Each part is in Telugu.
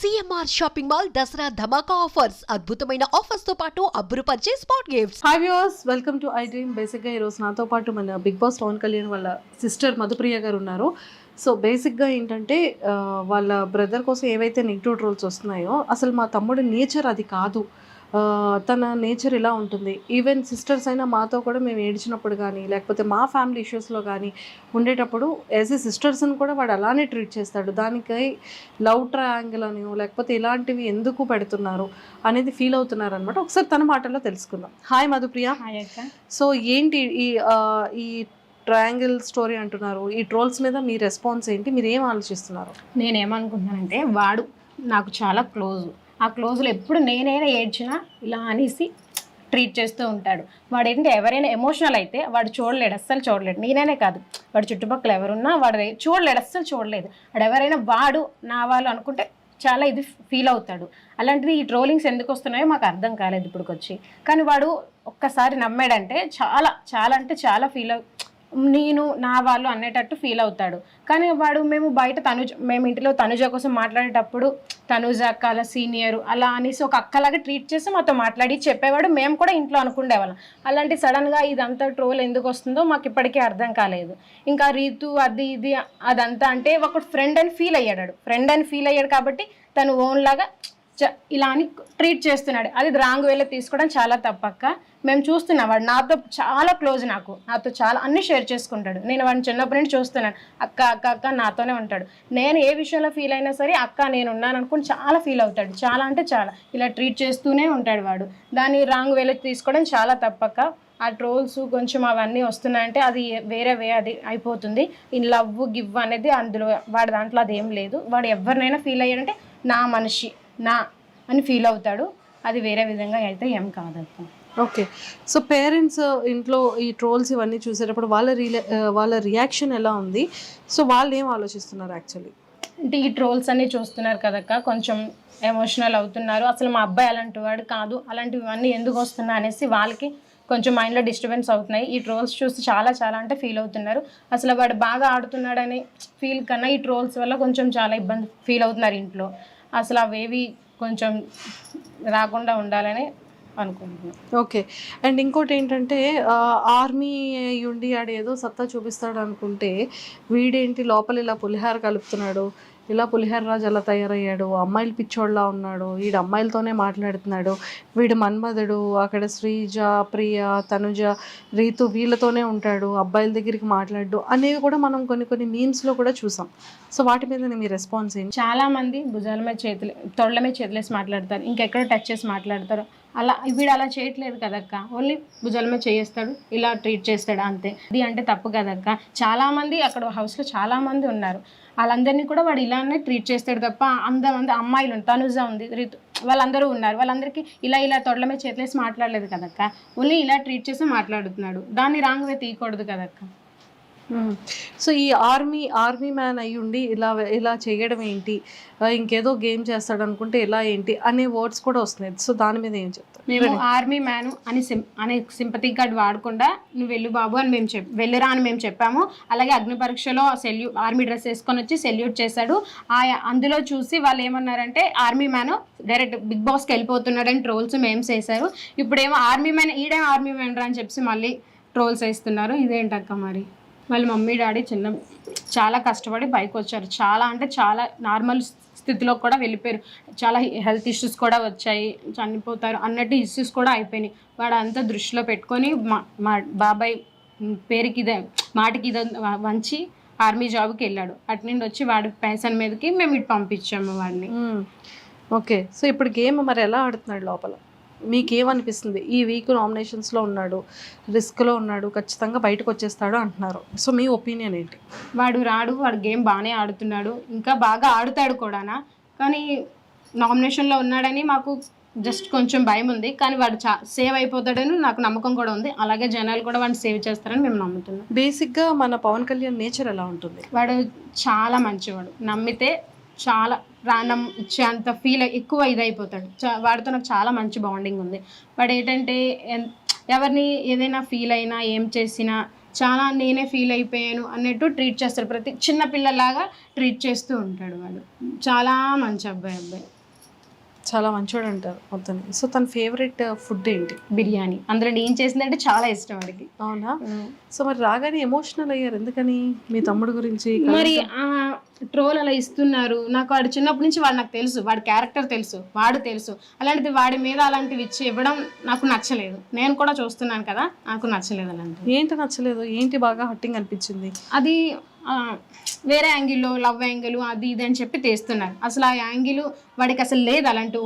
సిఎంఆర్ షాపింగ్ మాల్ దసరా ధమాకా ఆఫర్స్ అద్భుతమైన ఆఫర్స్ తో పాటు అబ్బురుపరిచే spot gifts. Hi viewers, welcome to iDream. బేసిక్గా ఈరోజు నాతో పాటు మన బిగ్ బాస్ పవన్ కళ్యాణ్ వాళ్ళ సిస్టర్ మధుప్రియ గారు ఉన్నారు. సో బేసిక్గా ఏంటంటే వాళ్ళ బ్రదర్ కోసం ఏవైతే నెగిటివ్ ట్రోల్స్ వస్తున్నాయో అసలు మా తమ్ముడి నేచర్ అది కాదు, తన నేచర్ ఇలా ఉంటుంది. ఈవెన్ సిస్టర్స్ అయినా మాతో కూడా మేము ఏడ్చినప్పుడు కానీ లేకపోతే మా ఫ్యామిలీ ఇష్యూస్లో కానీ ఉండేటప్పుడు యాజ్ ఏ సిస్టర్స్ని కూడా వాడు అలానే ట్రీట్ చేస్తాడు. దానికి లవ్ ట్రయాంగిల్ అని లేకపోతే ఇలాంటివి ఎందుకు పెడుతున్నారు అనేది ఫీల్ అవుతున్నారు అనమాట. ఒకసారి తన మాటల్లో తెలుసుకుందాం. హాయ్ మధుప్రియ. హాయ్ అక్క. సో ఏంటి ఈ ట్రయాంగిల్ స్టోరీ అంటున్నారు, ఈ ట్రోల్స్ మీద మీ రెస్పాన్స్ ఏంటి, మీరు ఏం ఆలోచిస్తున్నారు? నేనేమనుకుంటున్నానంటే వాడు నాకు చాలా క్లోజ్. ఆ క్లోజ్లో ఎప్పుడు నేనైనా ఏడ్చినా ఇలా అనేసి ట్రీట్ చేస్తూ ఉంటాడు. వాడు ఏంటంటే ఎవరైనా ఎమోషనల్ అయితే వాడు చూడలేడు, అస్సలు చూడలేడు. నేనైనా కాదు, వాడు చుట్టుపక్కల ఎవరున్నా వాడు చూడలేడు, అస్సలు చూడలేదు. వాడు ఎవరైనా వాడు నా వాళ్ళు అనుకుంటే చాలా ఇది ఫీల్ అవుతాడు. అలాంటిది ఈ ట్రోలింగ్స్ ఎందుకు వస్తున్నాయో మాకు అర్థం కాలేదు ఇప్పటికొచ్చి. కానీ వాడు ఒక్కసారి నమ్మాడంటే చాలా చాలా అంటే చాలా నేను నా వాళ్ళు అనేటట్టు ఫీల్ అవుతాడు. కానీ వాడు మేము బయట మేము ఇంటిలో తనుజ కోసం మాట్లాడేటప్పుడు తనుజ అక్క అలా సీనియర్ అలా అనేసి ఒక అక్కలాగా ట్రీట్ చేసి మాతో మాట్లాడి చెప్పేవాడు. మేము కూడా ఇంట్లో అనుకుండేవాళ్ళం. అలాంటి సడన్గా ఇదంతా ట్రోల్ ఎందుకు వస్తుందో మాకు ఇప్పటికీ అర్థం కాలేదు. ఇంకా రీతు అది ఇది అదంతా అంటే ఒక ఫ్రెండ్ అని ఫీల్ అయ్యాడు కాబట్టి తను ఓన్ లాగా ఇలా అని ట్రీట్ చేస్తున్నాడు. అది రాంగ్ వేలో తీసుకోవడం చాలా తప్పక్క. మేము చూస్తున్నాం, వాడు నాతో చాలా క్లోజ్, నాతో చాలా అన్ని షేర్ చేసుకుంటాడు. నేను వాడిని చిన్నప్పటి నుంచి చూస్తున్నాను. అక్క అక్క అక్క నాతోనే ఉంటాడు. నేను ఏ విషయంలో ఫీల్ అయినా సరే అక్క నేను ఉన్నాను అనుకుని చాలా ఫీల్ అవుతాడు. చాలా అంటే చాలా ఇలా ట్రీట్ చేస్తూనే ఉంటాడు వాడు. దాన్ని రాంగ్ వేలో తీసుకోవడం చాలా తప్పక్క. ఆ ట్రోల్స్ కొంచెం అవన్నీ వస్తున్నాయంటే అది వేరే అది అయిపోతుంది. ఈ లవ్ గివ్ అనేది అందులో వాడి దాంట్లో అదేం లేదు. వాడు ఎవరినైనా ఫీల్ అయ్యాడంటే నా మనిషి నా అని ఫీల్ అవుతాడు. అది వేరే విధంగా అయితే ఏం కాదక్క. ఓకే, సో పేరెంట్స్ ఇంట్లో ఈ ట్రోల్స్ ఇవన్నీ చూసేటప్పుడు వాళ్ళ రియాక్షన్ ఎలా ఉంది? సో వాళ్ళు ఏం ఆలోచిస్తున్నారు యాక్చువల్లీ? అంటే ఈ ట్రోల్స్ అన్నీ చూస్తున్నారు కదక్క, కొంచెం ఎమోషనల్ అవుతున్నారు. అసలు మా అబ్బాయి అలాంటి వాడు కాదు, అలాంటివన్నీ ఎందుకు వస్తున్నాయి అనేసి వాళ్ళకి కొంచెం మైండ్లో డిస్టర్బెన్స్ అవుతున్నాయి. ఈ ట్రోల్స్ చూసి చాలా చాలా అంటే ఫీల్ అవుతున్నారు. అసలు వాడు బాగా ఆడుతున్నాడని ఫీల్ కన్నా ఈ ట్రోల్స్ వల్ల కొంచెం చాలా ఇబ్బంది ఫీల్ అవుతున్నారు ఇంట్లో. అసలు అవేవి కొంచెం రాకుండా ఉండాలని అనుకుంటున్నాను. ఓకే, అండ్ ఇంకోటి ఏంటంటే ఆర్మీ ఉండి ఆడేదో సత్తా చూపిస్తాడు అనుకుంటే వీడేంటి లోపల ఇలా పులిహార కలుపుతున్నాడు, ఇలా పులిహార రాజు అలా తయారయ్యాడు, అమ్మాయిలు పిచ్చోళ్ళలా ఉన్నాడు, వీడు అమ్మాయిలతోనే మాట్లాడుతున్నాడు, వీడు మన్మధుడు, అక్కడ శ్రీజ ప్రియ తనుజ రీతు వీళ్ళతోనే ఉంటాడు, అబ్బాయిల దగ్గరికి మాట్లాడు అనేవి కూడా మనం కొన్ని మీమ్స్లో కూడా చూసాం. సో వాటి మీద మీ రెస్పాన్స్ ఏంటి? చాలా మంది భుజాల మీద తొడల మీద చేతులేసి మాట్లాడతారు, ఇంకెక్కడో టచ్ చేసి మాట్లాడతారు. అలా వీడు అలా చేయట్లేదు కదక్క, ఓన్లీ భుజాల మీద చేస్తాడు, ఇలా ట్రీట్ చేస్తాడు అంతే. ఇది అంటే తప్పు కదక్క. చాలామంది అక్కడ హౌస్లో చాలామంది ఉన్నారు, వాళ్ళందరినీ కూడా వాడు ఇలానే ట్రీట్ చేస్తాడు తప్ప అంతమంది అమ్మాయిలు తనుజ ఉంది రీతు వాళ్ళందరూ ఉన్నారు, వాళ్ళందరికీ ఇలా తొడల మీద చేతులేసి మాట్లాడలేదు కదక్క. ఓన్లీ ఇలా ట్రీట్ చేసి మాట్లాడుతున్నాడు. దాన్ని రాంగ్ వే తీయకూడదు కదక్క. సో ఈ ఆర్మీ మ్యాన్ అయ్యి ఉండి ఇలా చేయడం ఏంటి, ఇంకేదో గేమ్ చేస్తాడు అనుకుంటే ఇలా ఏంటి అనే వర్డ్స్ కూడా వస్తున్నాయి. సో దాని మీద ఏం చెప్తారు? మేము ఆర్మీ మ్యాన్ అనే సింపతి కార్డ్ వాడకుండా నువ్వు వెళ్ళు బాబు అని మేము వెళ్ళురా అని మేము చెప్పాము. అలాగే అగ్ని పరీక్షలో ఆర్మీ డ్రెస్ వేసుకొని వచ్చి సెల్యూట్ చేశాడు. అందులో చూసి వాళ్ళు ఏమన్నారంటే ఆర్మీ మ్యాన్ డైరెక్ట్ బిగ్ బాస్కి వెళ్ళిపోతున్నాడని ట్రోల్స్ మేము చేశారు. ఇప్పుడేమో ఆర్మీ మ్యాన్ ఈడేమో ఆర్మీ మ్యాన్ రా అని చెప్పి మళ్ళీ ట్రోల్స్ వేస్తున్నారు. ఇదేంటక్క మరి? వాళ్ళ మమ్మీ డాడీ చాలా కష్టపడి పైకి వచ్చారు. చాలా అంటే చాలా నార్మల్ స్థితిలో కూడా వెళ్ళిపోయారు. చాలా హెల్త్ ఇష్యూస్ కూడా వచ్చాయి, చనిపోతారు అన్నట్టు ఇష్యూస్ కూడా అయిపోయినాయి. వాడు అంతా దృష్టిలో పెట్టుకొని మా బాబాయ్ మాటికి వంచి ఆర్మీ జాబ్కి వెళ్ళాడు. అటు నుండి వచ్చి వాడి పెన్షన్ మీదకి మేము ఇటు పంపించాము వాడిని. ఓకే, సో ఇప్పుడు గేమ్ మరి ఎలా ఆడుతున్నాడు లోపల? మీకేమనిపిస్తుంది? ఈ వీక్ నామినేషన్స్లో ఉన్నాడు, రిస్క్లో ఉన్నాడు, ఖచ్చితంగా బయటకు వచ్చేస్తాడు అంటున్నారు. సో మీ ఒపీనియన్ ఏంటి? వాడు గేమ్ బాగానే ఆడుతున్నాడు, ఇంకా బాగా ఆడుతాడు కూడానా. కానీ నామినేషన్లో ఉన్నాడని మాకు జస్ట్ కొంచెం భయం ఉంది. కానీ వాడు సేవ్ అయిపోతాడని నాకు నమ్మకం కూడా ఉంది. అలాగే జనాలు కూడా వాడిని సేవ్ చేస్తారని మేము నమ్ముతున్నాం. బేసిక్గా మన పవన్ కళ్యాణ్ నేచర్ ఎలా ఉంటుంది? వాడు చాలా మంచివాడు, నమ్మితే చాలా ప్రాణం ఇచ్చేంత ఎక్కువ ఇదైపోతాడు. వాడితో నాకు చాలా మంచి బాండింగ్ ఉంది. వాడు ఏంటంటే ఎవరిని ఏదైనా ఫీల్ అయినా ఏం చేసినా చాలా నేనే ఫీల్ అయిపోయాను అన్నట్టు ట్రీట్ చేస్తాడు. ప్రతి చిన్న పిల్లలాగా ట్రీట్ చేస్తూ ఉంటాడు. వాడు చాలా మంచి అబ్బాయి. చాలా మంచోడు అంటారు మొత్తం. సో తన ఫేవరెట్ ఫుడ్ ఏంటి? బిర్యానీ. అందులో నేను చేసిందంటే చాలా ఇష్టం వాడికి. అవునా? సో మరి రాగానే ఎమోషనల్ అయ్యారు ఎందుకని? మీ తమ్ముడు గురించి మరి ట్రోల్ అలా ఇస్తున్నారు. నాకు వాడు చిన్నప్పటి నుంచి వాడు నాకు తెలుసు, వాడి క్యారెక్టర్ తెలుసు, వాడు తెలుసు. అలాంటిది వాడి మీద అలాంటివి ఇచ్చి ఇవ్వడం నాకు నచ్చలేదు. నేను కూడా చూస్తున్నాను కదా, నాకు నచ్చలేదు. అలాంటివి ఏంటి నచ్చలేదు? ఏంటి బాగా హట్టింగ్ అనిపించింది? అది వేరే యాంగిల్లో లవ్ యాంగిల్ అది ఇది అని చెప్పి తీస్తున్నారు. అసలు ఆ యాంగిల్ వాడికి అసలు లేదు, అలాంటి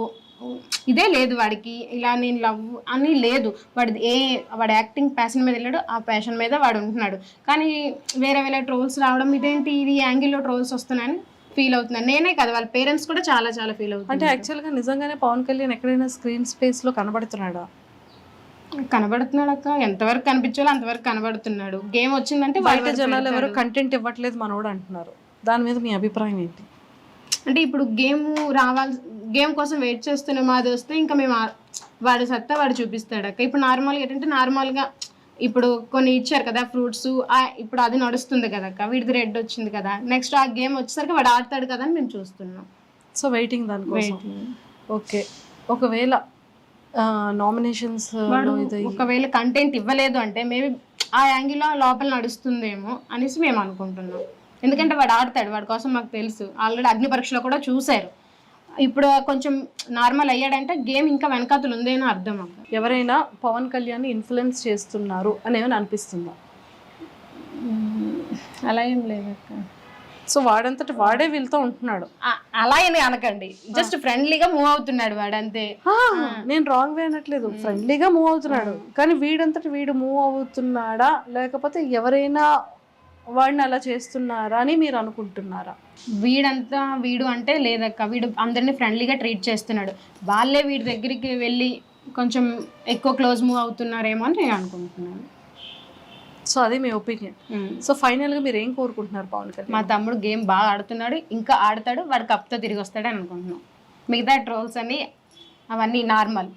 ఇదే లేదు వాడికి. ఇలా నేను లవ్ అని లేదు వాడి యాక్టింగ్ ప్యాషన్ మీద వెళ్ళాడు, ఆ ప్యాషన్ మీద వాడు ఉంటున్నాడు. కానీ వేరే వేరే ట్రోల్స్ రావడం, ఇదేంటి ఇది యాంగిల్లో ట్రోల్స్ వస్తున్నాయని ఫీల్ అవుతున్నాను. నేనే కదా, వాళ్ళ పేరెంట్స్ కూడా చాలా చాలా ఫీల్ అవుతుంది. అంటే యాక్చువల్గా నిజంగానే పవన్ కళ్యాణ్ ఎక్కడైనా స్క్రీన్ స్పేస్లో కనబడుతున్నాడా? కనబడుతున్నాడు అక్క, ఎంతవరకు కనిపించాలో అంతవరకు కనబడుతున్నాడు. గేమ్ వచ్చిందంటే బయట జనాలు ఎవరు కంటెంట్ ఇవ్వట్లేదు మనోడు అంటున్నారు. దాని మీద మీ అభిప్రాయం ఏంటి? అంటే ఇప్పుడు గేమ్ కోసం వెయిట్ చేస్తున్నాం, అది వస్తే ఇంకా మేము వాడి సత్తా వాడు చూపిస్తాడు అక్క. ఇప్పుడు నార్మల్గా ఏంటంటే నార్మల్గా ఇప్పుడు కొన్ని ఇచ్చారు కదా ఫ్రూట్స్, ఇప్పుడు అది నడుస్తుంది కదా అక్క, వీడిది రెడ్ వచ్చింది కదా, నెక్స్ట్ ఆ గేమ్ వచ్చేసరికి వాడు ఆడతాడు కదా అని మేము చూస్తున్నాం. సో వెయిటింగ్ దానికోసం. ఓకే, ఒకవేళ నామినేషన్స్ ఒకవేళ కంటెంట్ ఇవ్వలేదు అంటే మేబీ ఆ యాంగిల్లో లోపల నడుస్తుందేమో అనేసి మేము అనుకుంటున్నాం. ఎందుకంటే వాడు ఆడతాడు, వాడి కోసం మాకు తెలుసు. ఆల్రెడీ అగ్ని పరీక్షలో కూడా చూశారు. ఇప్పుడు కొంచెం నార్మల్ అయ్యాడంటే గేమ్ ఇంకా వెనకాతలు ఉందేనో అర్థం అక్క. ఎవరైనా పవన్ కళ్యాణ్ ఇన్ఫ్లుయెన్స్ చేస్తున్నారు అని ఏమైనా అనిపిస్తుందా? అలా ఏం లేదు అక్క. సో వాడంతటి వాడే వీళ్ళతో ఉంటున్నాడు. అలా ఏమి అనకండి, జస్ట్ ఫ్రెండ్లీగా మూవ్ అవుతున్నాడు వాడు అంతే. నేను రాంగ్ వే అనట్లేదు, ఫ్రెండ్లీగా మూవ్ అవుతున్నాడు. కానీ వీడంతటి వీడు మూవ్ అవుతున్నాడా లేకపోతే ఎవరైనా వాడిని అలా చేస్తున్నారా అని మీరు అనుకుంటున్నారా? వీడు అంటే లేదక్క, వీడు అందరినీ ఫ్రెండ్లీగా ట్రీట్ చేస్తున్నాడు. వాళ్ళే వీడి దగ్గరికి వెళ్ళి కొంచెం ఎక్కువ క్లోజ్ మూవ్ అవుతున్నారేమో అని నేను అనుకుంటున్నాను. సో అది మీ ఒపీనియన్. సో ఫైనల్గా మీరు ఏం కోరుకుంటున్నారు పవన్ కళ్యాణ్? మా తమ్ముడు గేమ్ బాగా ఆడుతున్నాడు, ఇంకా ఆడతాడు, వాడు కప్తో తిరిగి వస్తాడని అనుకుంటున్నాం. మిగతా ట్రోల్స్ అన్ని అవన్నీ నార్మల్,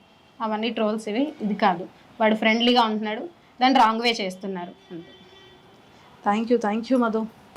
అవన్నీ ట్రోల్స్ ఇది కాదు. వాడు ఫ్రెండ్లీగా ఉంటున్నాడు, దాన్ని రాంగ్ వే చేస్తున్నారు. Thank you Madhu.